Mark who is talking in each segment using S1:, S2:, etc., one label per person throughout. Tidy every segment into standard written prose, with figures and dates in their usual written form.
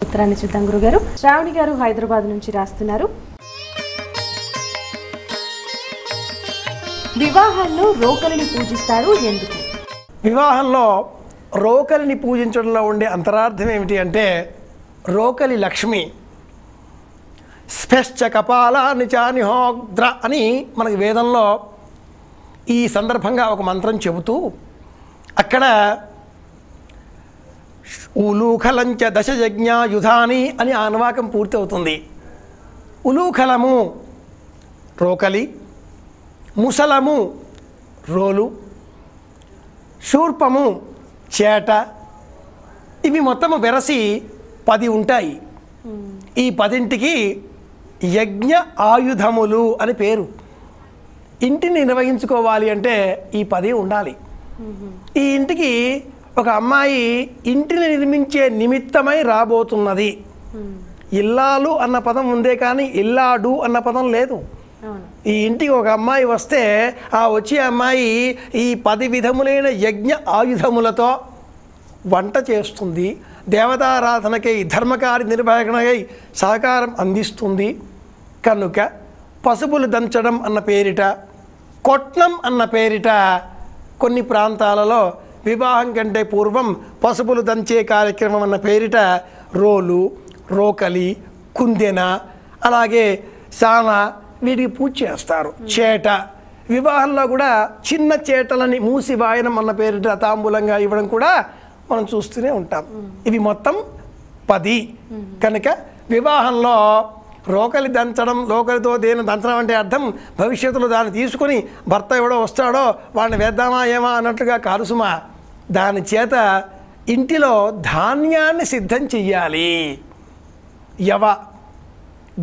S1: ఉత్తరాన్ని చూద్దాం గురుగారు. శ్రావణి గారు హైదరాబాద్ నుంచి రాస్తున్నారు. వివాహాల్లో రోకలిని పూజిస్తారు ఎందుకు?
S2: వివాహంలో రోకలిని పూజించడంలో ఉండే అంతరార్థం ఏమిటి అంటే, రోకలి లక్ష్మి స్పెశ్చ కపాలాని చానిహోగ్ద్ర అని మనకి వేదంలో ఈ సందర్భంగా ఒక మంత్రం చెబుతూ అక్కడ ఉలూఖలంచ దశయజ్ఞాయుధాని అని అనువాకం పూర్తి అవుతుంది. ఉలూఖలము రోకలి, ముసలము రోలు, శూర్పము చేట, ఇవి మొత్తము వెరసి 10 ఉంటాయి. ఈ 10ంటికి యజ్ఞ ఆయుధములు అని పేరు. ఇంటిని నిర్వహించుకోవాలి అంటే ఈ 10 ఉండాలి. ఈ ఇంటికి ఒక అమ్మాయి ఇంటిని నిర్మించే నిమిత్తమై రాబోతున్నది. ఇల్లాలు అన్న పదం ఉందే కానీ ఇల్లాడు అన్న పదం లేదు. ఈ ఇంటికి ఒక అమ్మాయి వస్తే ఆ వచ్చే అమ్మాయి ఈ 10 విధములైన యజ్ఞ ఆయుధములతో వంట చేస్తుంది, దేవతారాధనకై ధర్మకార్య నిర్వహణకై సహకారం అందిస్తుంది. కనుక పసుపులు దంచడం అన్న పేరిట, కొట్నం అన్న పేరిట కొన్ని ప్రాంతాలలో వివాహం కంటే పూర్వం పసుపులు దంచే కార్యక్రమం అన్న పేరిట రోలు, రోకలి, కుందెన, అలాగే సాన వీటికి పూజ చేస్తారు. చేట, వివాహంలో కూడా చిన్న చేటలని మూసి వాయనం అన్న పేరిట తాంబూలంగా ఇవ్వడం కూడా మనం చూస్తూనే ఉంటాం. ఇవి మొత్తం 10. కనుక వివాహంలో రోకలి దంచడం, రోకలితో దేని దంచడం అంటే అర్థం భవిష్యత్తులో దాన్ని తీసుకొని భర్త ఎవడో వస్తాడో వాడిని వేద్దామా ఏమా అన్నట్లుగా కారుసుమా. దాని చేత ఇంటిలో ధాన్యాన్ని సిద్ధం చెయ్యాలి. యవ,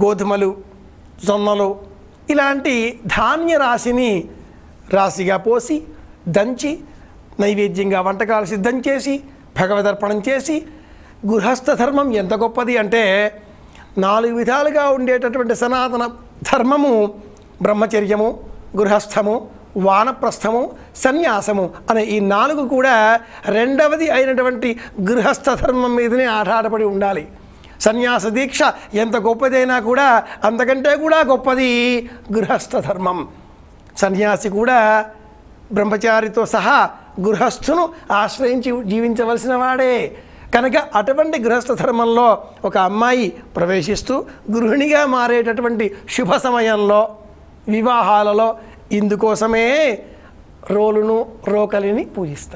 S2: గోధుమలు, జొన్నలు ఇలాంటి ధాన్య రాశిని రాశిగా పోసి దంచి నైవేద్యంగా వంటకాలు సిద్ధం చేసి భగవదర్పణం చేసి, గృహస్థ ధర్మం ఎంత గొప్పది అంటే 4 విధాలుగా ఉండేటటువంటి సనాతన ధర్మము బ్రహ్మచర్యము, గృహస్థము, వానప్రస్థము, సన్యాసము అనే ఈ 4 కూడా రెండవది అయినటువంటి గృహస్థ ధర్మం మీదనే ఆధారపడి ఉండాలి. సన్యాస దీక్ష ఎంత గొప్పదైనా కూడా అంతకంటే కూడా గొప్పది గృహస్థ ధర్మం. సన్యాసి కూడా బ్రహ్మచారితో సహా గృహస్థును ఆశ్రయించి జీవించవలసిన వాడే. కనుక అటువంటి గృహస్థ ధర్మంలో ఒక అమ్మాయి ప్రవేశిస్తూ గృహిణిగా మారేటటువంటి శుభ సమయంలో వివాహాలలో ఇందుకోసమే రోలును, రోకలిని పూజిస్తారు.